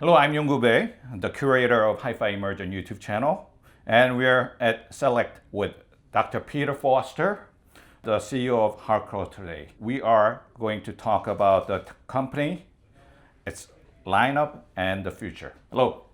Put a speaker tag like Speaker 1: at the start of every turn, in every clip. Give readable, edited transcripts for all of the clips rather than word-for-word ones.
Speaker 1: Hello, I'm Yonggu Bae, the curator of HiFi Immersion YouTube channel, and we're at Select with Dr. Peter Foster, the CEO of Halcro today. We are going to talk about the company, its lineup, and the future. Hello.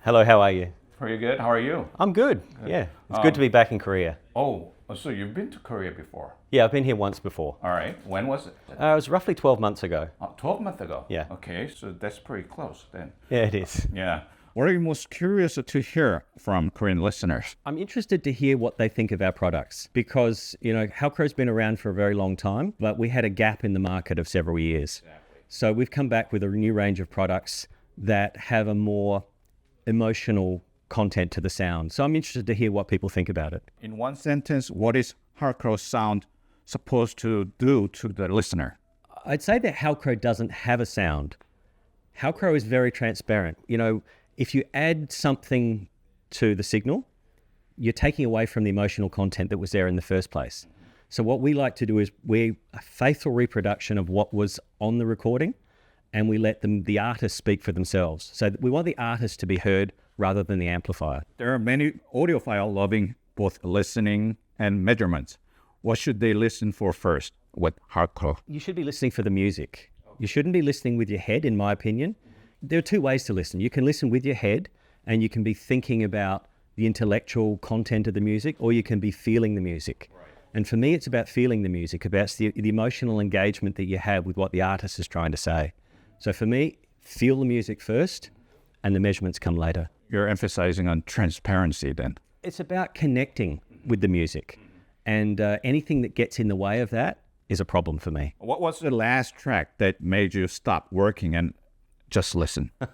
Speaker 2: Hello, how are you?
Speaker 1: Pretty good. How are you?
Speaker 2: I'm good. Yeah, it's good to be back in Korea.
Speaker 1: Oh, so you've been to Korea before?
Speaker 2: Yeah, I've been here once before.
Speaker 1: All right. When was it?
Speaker 2: It was roughly 12 months ago.
Speaker 1: 12 months ago?
Speaker 2: Yeah.
Speaker 1: Okay, so that's pretty close then.
Speaker 2: Yeah, it is.
Speaker 1: Yeah. What are you most curious to hear from Korean listeners?
Speaker 2: I'm interested to hear what they think of our products because, Halcro's been around for a very long time, but we had a gap in the market of several years.
Speaker 1: Exactly.
Speaker 2: So we've come back with a new range of products that have a more emotional content to the sound. So I'm interested to hear what people think about it.
Speaker 1: In one sentence, what is Halcro sound supposed to do to the listener?
Speaker 2: I'd say that Halcro doesn't have a sound. Halcro is very transparent. If you add something to the signal, you're taking away from the emotional content that was there in the first place. So what we like to do is we're a faithful reproduction of what was on the recording, and we let the artists speak for themselves. So we want the artist to be heard rather than the amplifier.
Speaker 1: There are many audiophile loving both listening and measurements. What should they listen for first with Halcro?
Speaker 2: You should be listening for the music. You shouldn't be listening with your head, in my opinion. There are two ways to listen. You can listen with your head and you can be thinking about the intellectual content of the music, or you can be feeling the music. Right. And for me, it's about feeling the music, about the emotional engagement that you have with what the artist is trying to say. So for me, feel the music first and the measurements come later.
Speaker 1: You're emphasizing on transparency then.
Speaker 2: It's about connecting with the music, and anything that gets in the way of that is a problem for me.
Speaker 1: What was the last track that made you stop working and just listen?
Speaker 2: It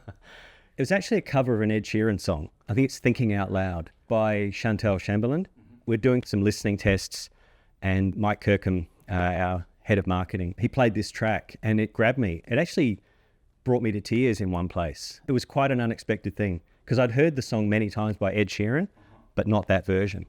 Speaker 2: was actually a cover of an Ed Sheeran song. I think it's Thinking Out Loud by Chantal Chamberlain. We're doing some listening tests, and Mike Kirkham, our head of marketing, he played this track and it grabbed me. It actually brought me to tears in one place. It was quite an unexpected thing because I'd heard the song many times by Ed Sheeran, but not that version.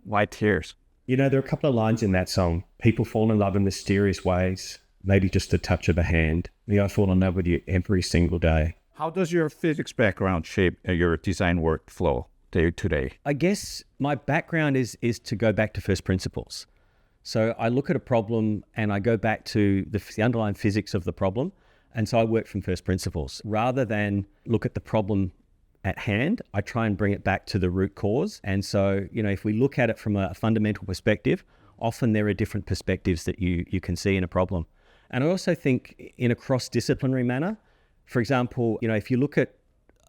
Speaker 1: Why tears?
Speaker 3: There are a couple of lines in that song. People fall in love in mysterious ways, maybe just a touch of a hand. I fall in love with you every single day.
Speaker 1: How does your physics background shape your design workflow day to day?
Speaker 2: I guess my background is to go back to first principles. So I look at a problem and I go back to the underlying physics of the problem. And so I work from first principles. Rather than look at the problem at hand, I try and bring it back to the root cause. And so, if we look at it from a fundamental perspective, often there are different perspectives that you can see in a problem. And I also think in a cross-disciplinary manner, for example, if you look at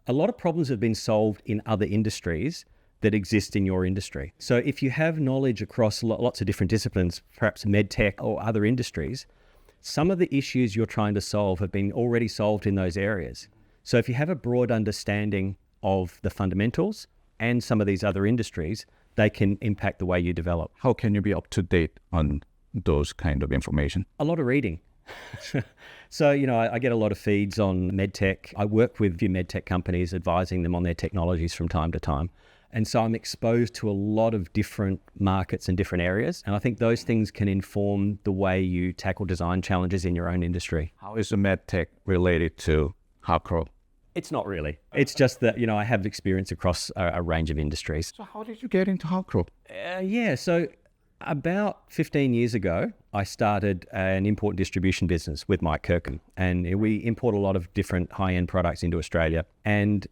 Speaker 2: a lot of problems have been solved in other industries that exist in your industry. So if you have knowledge across lots of different disciplines, perhaps med tech or other industries, some of the issues you're trying to solve have been already solved in those areas. So if you have a broad understanding of the fundamentals and some of these other industries, they can impact the way you develop.
Speaker 1: How can you be up to date on those kind of information?
Speaker 2: A lot of reading. So, I get a lot of feeds on medtech. I work with a few medtech companies, advising them on their technologies from time to time. And so I'm exposed to a lot of different markets and different areas. And I think those things can inform the way you tackle design challenges in your own industry.
Speaker 1: How is the medtech related to Halcro?
Speaker 2: It's not really. It's just that, I have experience across a range of industries.
Speaker 1: So how did you get into Halcro?
Speaker 2: So about 15 years ago, I started an import and distribution business with Mike Kirkham. And we import a lot of different high-end products into Australia. And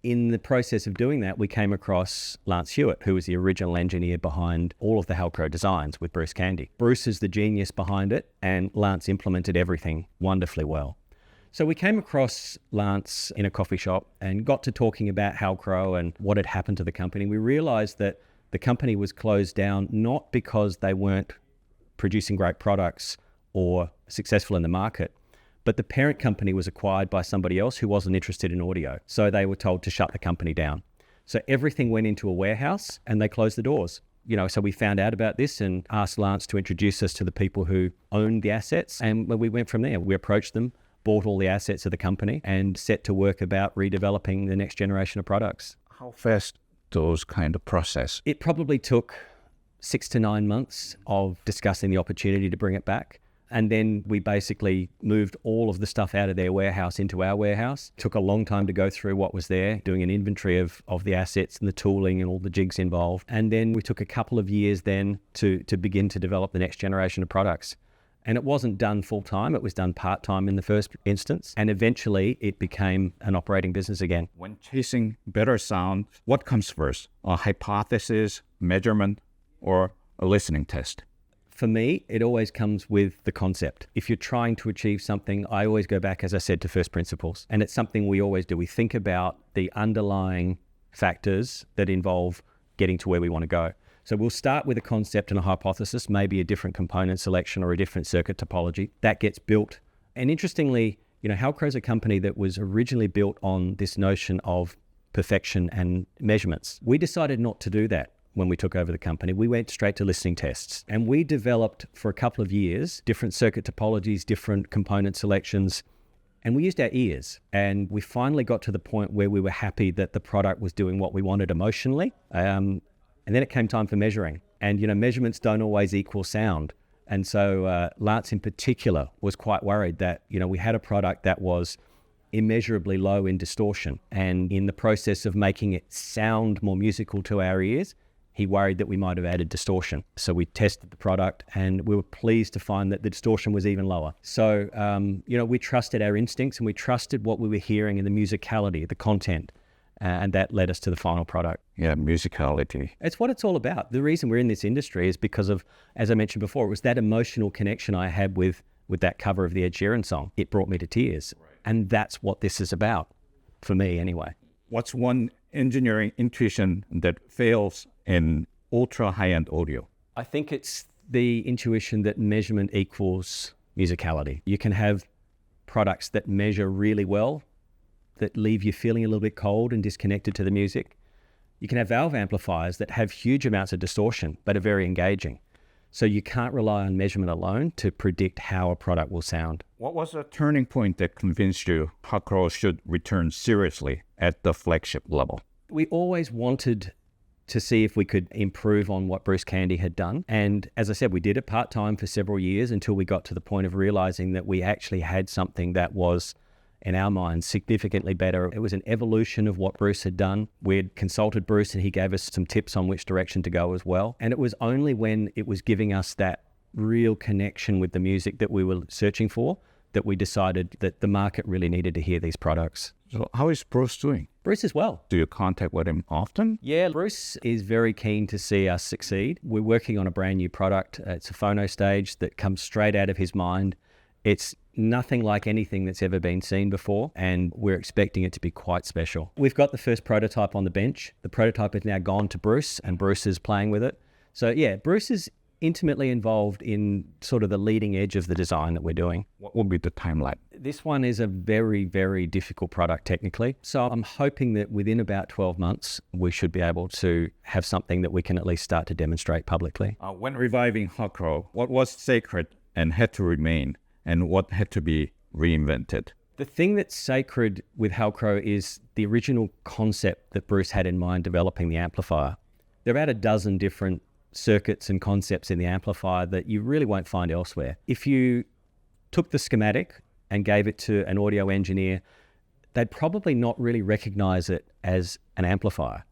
Speaker 2: in the process of doing that, we came across Lance Hewitt, who was the original engineer behind all of the Halcro designs with Bruce Candy. Bruce is the genius behind it, and Lance implemented everything wonderfully well. So we came across Lance in a coffee shop and got to talking about Halcro and what had happened to the company. We realized that the company was closed down not because they weren't producing great products or successful in the market, but the parent company was acquired by somebody else who wasn't interested in audio. So they were told to shut the company down. So everything went into a warehouse and they closed the doors. So we found out about this and asked Lance to introduce us to the people who owned the assets. And we went from there. We approached them, bought all the assets of the company and set to work about redeveloping the next generation of products.
Speaker 1: How fast those kind of process?
Speaker 2: It probably took 6 to 9 months of discussing the opportunity to bring it back. And then we basically moved all of the stuff out of their warehouse into our warehouse. Took a long time to go through what was there, doing an inventory of the assets and the tooling and all the jigs involved. And then we took a couple of years then to begin to develop the next generation of products. And it wasn't done full time, it was done part time in the first instance. And eventually it became an operating business again.
Speaker 1: When chasing better sound, what comes first? A hypothesis, measurement, or a listening test?
Speaker 2: For me, it always comes with the concept. If you're trying to achieve something, I always go back, as I said, to first principles. And it's something we always do. We think about the underlying factors that involve getting to where we want to go. So we'll start with a concept and a hypothesis, maybe a different component selection or a different circuit topology. That gets built. And interestingly, Halcro is a company that was originally built on this notion of perfection and measurements. We decided not to do that when we took over the company. We went straight to listening tests. And we developed for a couple of years different circuit topologies, different component selections. And we used our ears. And we finally got to the point where we were happy that the product was doing what we wanted emotionally. And then it came time for measuring. And, measurements don't always equal sound. And so Lance in particular was quite worried that, we had a product that was immeasurably low in distortion. And in the process of making it sound more musical to our ears, he worried that we might have added distortion. So we tested the product and we were pleased to find that the distortion was even lower. So, we trusted our instincts and we trusted what we were hearing in the musicality, the content. And that led us to the final product.
Speaker 1: Yeah, musicality.
Speaker 2: It's what it's all about. The reason we're in this industry is because of, as I mentioned before, it was that emotional connection I had with that cover of the Ed Sheeran song. It brought me to tears. Right. And that's what this is about, for me anyway.
Speaker 1: What's one engineering intuition that fails in ultra high-end audio?
Speaker 2: I think it's the intuition that measurement equals musicality. You can have products that measure really well, that leave you feeling a little bit cold and disconnected to the music. You can have valve amplifiers that have huge amounts of distortion, but are very engaging. So you can't rely on measurement alone to predict how a product will sound.
Speaker 1: What was the turning point that convinced you Halcro should return seriously at the flagship level?
Speaker 2: We always wanted to see if we could improve on what Bruce Candy had done. And as I said, we did it part-time for several years until we got to the point of realizing that we actually had something that was, in our minds, significantly better. It was an evolution of what Bruce had done. We had consulted Bruce and he gave us some tips on which direction to go as well. And it was only when it was giving us that real connection with the music that we were searching for that we decided that the market really needed to hear these products.
Speaker 1: So how is Bruce doing?
Speaker 2: Bruce is well.
Speaker 1: Do you contact with him often?
Speaker 2: Yeah, Bruce is very keen to see us succeed. We're working on a brand new product. It's a phono stage that comes straight out of his mind. It's nothing like anything that's ever been seen before, and we're expecting it to be quite special. We've got the first prototype on the bench. The prototype has now gone to Bruce, and Bruce is playing with it. So yeah, Bruce is intimately involved in sort of the leading edge of the design that we're doing.
Speaker 1: What will be the timeline?
Speaker 2: This one is a very, very difficult product technically. So I'm hoping that within about 12 months, we should be able to have something that we can at least start to demonstrate publicly.
Speaker 1: When reviving Halcro, what was sacred and had to remain, and what had to be reinvented?
Speaker 2: The thing that's sacred with Halcro is the original concept that Bruce had in mind developing the amplifier. There are about a dozen different circuits and concepts in the amplifier that you really won't find elsewhere. If you took the schematic and gave it to an audio engineer, they'd probably not really recognize it as an amplifier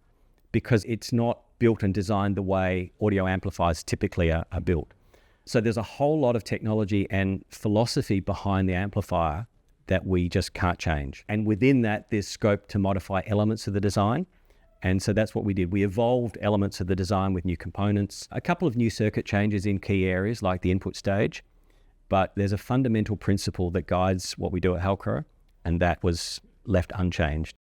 Speaker 2: because it's not built and designed the way audio amplifiers typically are built. So there's a whole lot of technology and philosophy behind the amplifier that we just can't change. And within that, there's scope to modify elements of the design. And so that's what we did. We evolved elements of the design with new components, a couple of new circuit changes in key areas like the input stage. But there's a fundamental principle that guides what we do at Halcro, and that was left unchanged.